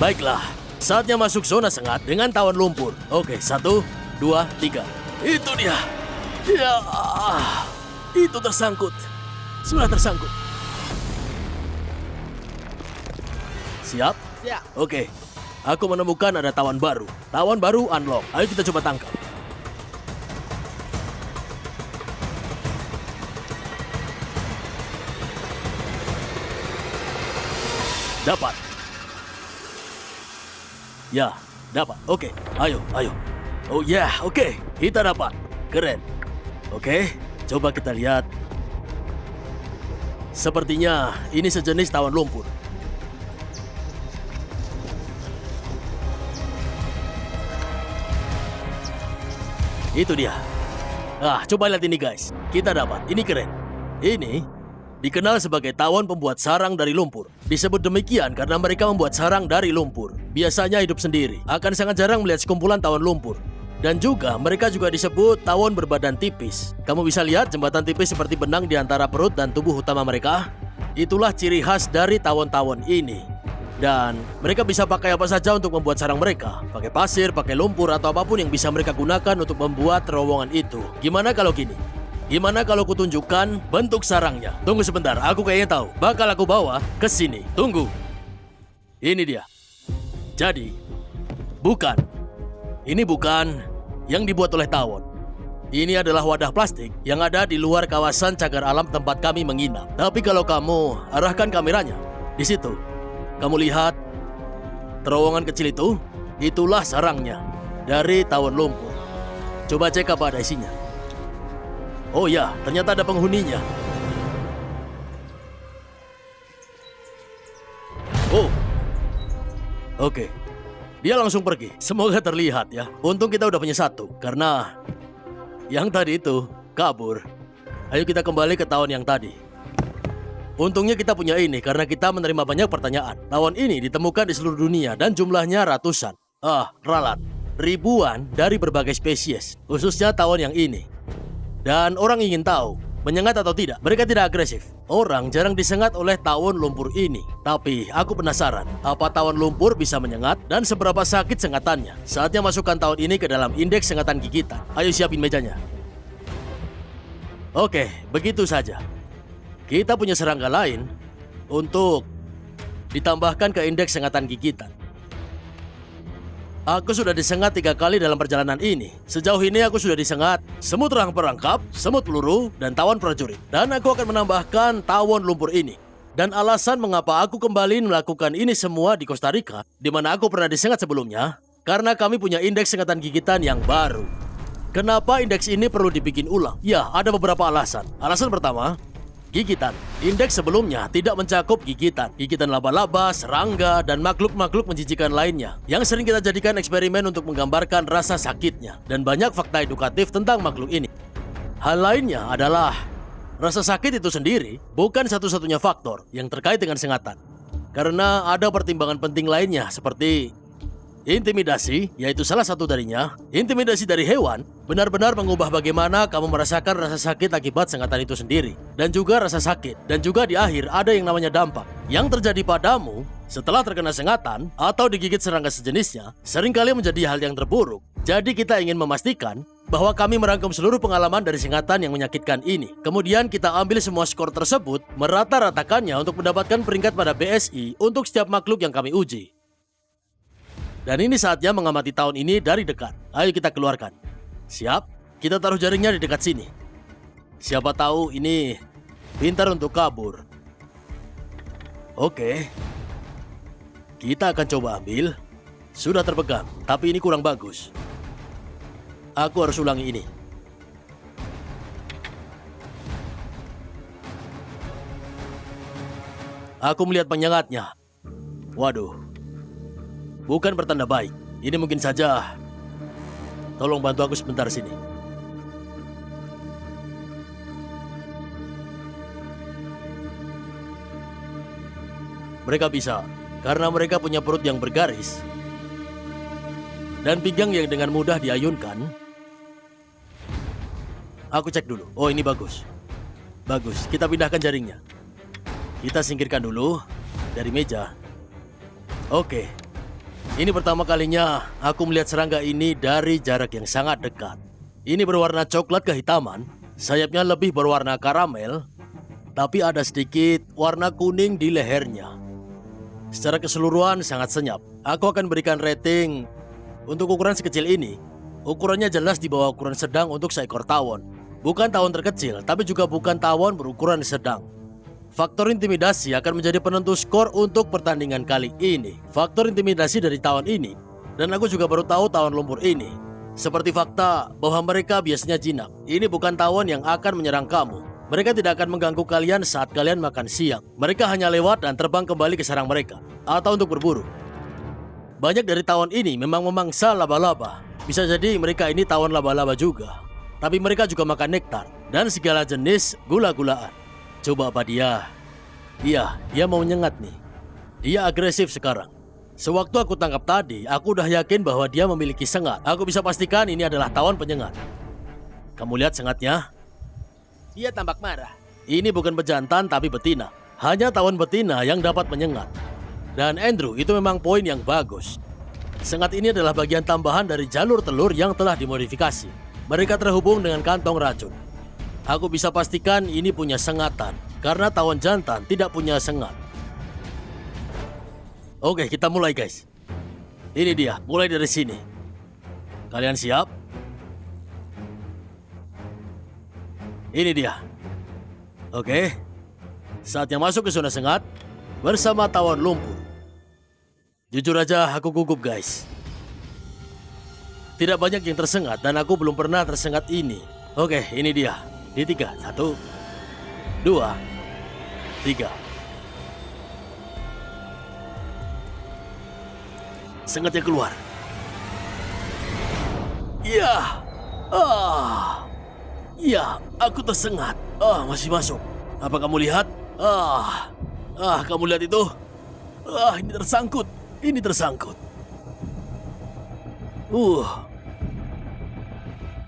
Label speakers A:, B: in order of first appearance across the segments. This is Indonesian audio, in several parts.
A: Baiklah, saatnya masuk zona sengat dengan tawon lumpur. Oke, 1, 2, 3. Itu dia. Ya, itu tersangkut. Sudah tersangkut. Siap?
B: Siap.
A: Oke, aku menemukan ada tawon baru. Tawon baru unlock. Ayo kita coba tangkap. Dapat. Ya, dapat. Oke, ayo. Oh ya, oke. Kita dapat. Keren. Oke, coba kita lihat. Sepertinya ini sejenis tawon lumpur. Itu dia. Coba lihat ini guys. Kita dapat. Ini keren. Ini dikenal sebagai tawon pembuat sarang dari lumpur. Disebut demikian karena mereka membuat sarang dari lumpur. Biasanya hidup sendiri. Akan sangat jarang melihat sekumpulan tawon lumpur. Dan juga mereka juga disebut tawon berbadan tipis. Kamu bisa lihat jembatan tipis seperti benang di antara perut dan tubuh utama mereka. Itulah ciri khas dari tawon-tawon ini. Dan mereka bisa pakai apa saja untuk membuat sarang mereka. Pakai pasir, pakai lumpur, atau apapun yang bisa mereka gunakan untuk membuat terowongan itu. Gimana kalau gini? Gimana kalau kutunjukkan bentuk sarangnya? Tunggu sebentar, aku kayaknya tahu. Bakal aku bawa ke sini. Tunggu. Ini dia. Jadi, bukan. Ini bukan yang dibuat oleh tawon. Ini adalah wadah plastik yang ada di luar kawasan cagar alam tempat kami menginap. Tapi kalau kamu arahkan kameranya di situ, kamu lihat terowongan kecil itu? Itulah sarangnya dari tawon lumpur. Coba cek apa ada isinya. Oh ya, ternyata ada penghuninya. Oh, oke. Dia langsung pergi. Semoga terlihat ya. Untung kita udah punya satu. Karena yang tadi itu kabur. Ayo kita kembali ke tawon yang tadi. Untungnya kita punya ini karena kita menerima banyak pertanyaan. Tawon ini ditemukan di seluruh dunia dan jumlahnya ratusan. Ralat. Ribuan dari berbagai spesies. Khususnya tawon yang ini. Dan orang ingin tahu, menyengat atau tidak. Mereka tidak agresif. Orang jarang disengat oleh tawon lumpur ini. Tapi aku penasaran, apa tawon lumpur bisa menyengat dan seberapa sakit sengatannya. Saatnya masukkan tawon ini ke dalam indeks sengatan gigitan. Ayo siapin mejanya. Oke, begitu saja. Kita punya serangga lain untuk ditambahkan ke indeks sengatan gigitan. Aku sudah disengat 3 kali dalam perjalanan ini. Sejauh ini aku sudah disengat semut rahang perangkap, semut peluru, dan tawon prajurit. Dan aku akan menambahkan tawon lumpur ini. Dan alasan mengapa aku kembali melakukan ini semua di Costa Rica, di mana aku pernah disengat sebelumnya, karena kami punya indeks sengatan gigitan yang baru. Kenapa indeks ini perlu dibikin ulang? Ya, ada beberapa alasan. Alasan pertama, gigitan. Indeks sebelumnya tidak mencakup gigitan. Gigitan laba-laba, serangga, dan makhluk-makhluk menjijikan lainnya. Yang sering kita jadikan eksperimen untuk menggambarkan rasa sakitnya. Dan banyak fakta edukatif tentang makhluk ini. Hal lainnya adalah rasa sakit itu sendiri bukan satu-satunya faktor yang terkait dengan sengatan. Karena ada pertimbangan penting lainnya seperti intimidasi, yaitu salah satu darinya. Intimidasi dari hewan benar-benar mengubah bagaimana kamu merasakan rasa sakit akibat sengatan itu sendiri. Dan juga rasa sakit. Dan juga di akhir ada yang namanya dampak. Yang terjadi padamu setelah terkena sengatan atau digigit serangga sejenisnya seringkali menjadi hal yang terburuk. Jadi kita ingin memastikan bahwa kami merangkum seluruh pengalaman dari sengatan yang menyakitkan ini. Kemudian kita ambil semua skor tersebut, merata-ratakannya untuk mendapatkan peringkat pada BSI untuk setiap makhluk yang kami uji. Dan ini saatnya mengamati tahun ini dari dekat. Ayo kita keluarkan. Siap? Kita taruh jaringnya di dekat sini. Siapa tahu ini pintar untuk kabur. Oke. Kita akan coba ambil. Sudah terpegang, tapi ini kurang bagus. Aku harus ulangi ini. Aku melihat penyengatnya. Waduh. Bukan pertanda baik. Ini mungkin saja. Tolong bantu aku sebentar sini. Mereka bisa, karena mereka punya perut yang bergaris dan pinggang yang dengan mudah diayunkan. Aku cek dulu. Oh, ini bagus. Bagus, kita pindahkan jaringnya. Kita singkirkan dulu dari meja. Oke. Ini pertama kalinya aku melihat serangga ini dari jarak yang sangat dekat. Ini berwarna coklat kehitaman, sayapnya lebih berwarna karamel, tapi ada sedikit warna kuning di lehernya. Secara keseluruhan sangat senyap. Aku akan berikan rating untuk ukuran sekecil ini. Ukurannya jelas di bawah ukuran sedang untuk seekor tawon. Bukan tawon terkecil, tapi juga bukan tawon berukuran sedang. Faktor intimidasi akan menjadi penentu skor untuk pertandingan kali ini. Faktor intimidasi dari tawon ini, dan aku juga baru tahu tawon lumpur ini. Seperti fakta bahwa mereka biasanya jinak. Ini bukan tawon yang akan menyerang kamu. Mereka tidak akan mengganggu kalian saat kalian makan siang. Mereka hanya lewat dan terbang kembali ke sarang mereka, atau untuk berburu. Banyak dari tawon ini memang memangsa laba-laba. Bisa jadi mereka ini tawon laba-laba juga. Tapi mereka juga makan nektar dan segala jenis gula-gulaan. Coba apa dia? Iya, dia mau menyengat nih. Dia agresif sekarang. Sewaktu aku tangkap tadi, aku udah yakin bahwa dia memiliki sengat. Aku bisa pastikan ini adalah tawon penyengat. Kamu lihat sengatnya? Dia tampak marah. Ini bukan bejantan tapi betina. Hanya tawon betina yang dapat menyengat. Dan Andrew, itu memang poin yang bagus. Sengat ini adalah bagian tambahan dari jalur telur yang telah dimodifikasi. Mereka terhubung dengan kantong racun. Aku bisa pastikan ini punya sengatan, karena tawon jantan tidak punya sengat. Oke, kita mulai guys. Ini dia, mulai dari sini. Kalian siap? Ini dia. Oke, saatnya masuk ke zona sengat bersama tawon lumpur. Jujur aja aku gugup guys. Tidak banyak yang tersengat dan aku belum pernah tersengat ini. Oke, ini dia. Di 3, 1, 2, 3. Sengatnya keluar. Ya, ya, aku tersengat. Masih masuk. Apa kamu lihat? Kamu lihat itu? Ini tersangkut. Ini tersangkut.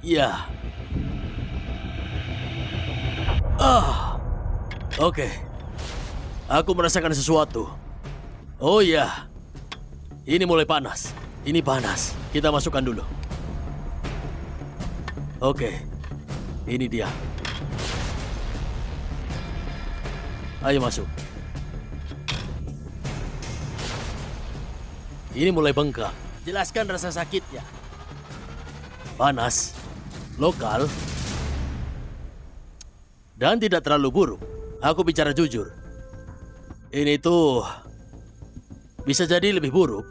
A: Ya. Oke. Aku merasakan sesuatu. Oh iya. Ini mulai panas. Ini panas. Kita masukkan dulu. Oke. Ini dia. Ayo masuk. Ini mulai bengkak. Jelaskan rasa sakitnya. Panas. Lokal. Dan tidak terlalu buruk. Aku bicara jujur. Ini tuh bisa jadi lebih buruk.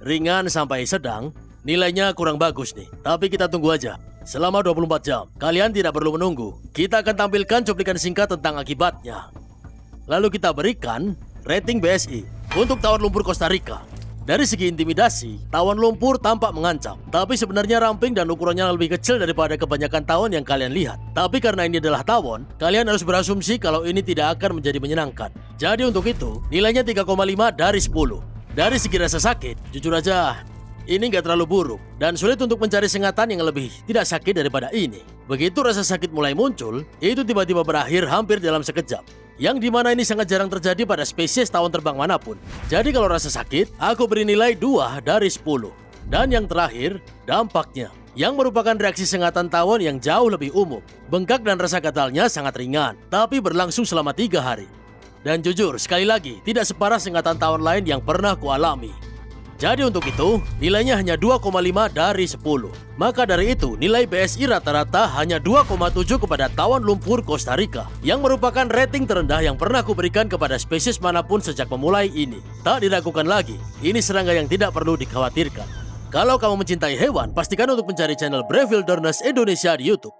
A: Ringan sampai sedang. Nilainya kurang bagus nih. Tapi kita tunggu aja. Selama 24 jam. Kalian tidak perlu menunggu. Kita akan tampilkan cuplikan singkat tentang akibatnya. Lalu kita berikan rating BSI untuk tawon lumpur Costa Rica. Dari segi intimidasi, tawon lumpur tampak mengancam. Tapi sebenarnya ramping dan ukurannya lebih kecil daripada kebanyakan tawon yang kalian lihat. Tapi karena ini adalah tawon, kalian harus berasumsi kalau ini tidak akan menjadi menyenangkan. Jadi untuk itu, nilainya 3,5 dari 10. Dari segi rasa sakit, jujur aja, ini nggak terlalu buruk. Dan sulit untuk mencari sengatan yang lebih tidak sakit daripada ini. Begitu rasa sakit mulai muncul, itu tiba-tiba berakhir hampir dalam sekejap. Yang dimana ini sangat jarang terjadi pada spesies tawon terbang manapun. Jadi kalau rasa sakit, aku beri nilai 2 dari 10. Dan yang terakhir, dampaknya. Yang merupakan reaksi sengatan tawon yang jauh lebih umum. Bengkak dan rasa gatalnya sangat ringan, tapi berlangsung selama 3 hari. Dan jujur, sekali lagi, tidak separah sengatan tawon lain yang pernah kualami. Jadi untuk itu, nilainya hanya 2,5 dari 10. Maka dari itu, nilai BSI rata-rata hanya 2,7 kepada tawon lumpur Costa Rica, yang merupakan rating terendah yang pernah kuberikan kepada spesies manapun sejak memulai ini. Tak diragukan lagi, ini serangga yang tidak perlu dikhawatirkan. Kalau kamu mencintai hewan, pastikan untuk mencari channel Brave Wilderness Indonesia di YouTube.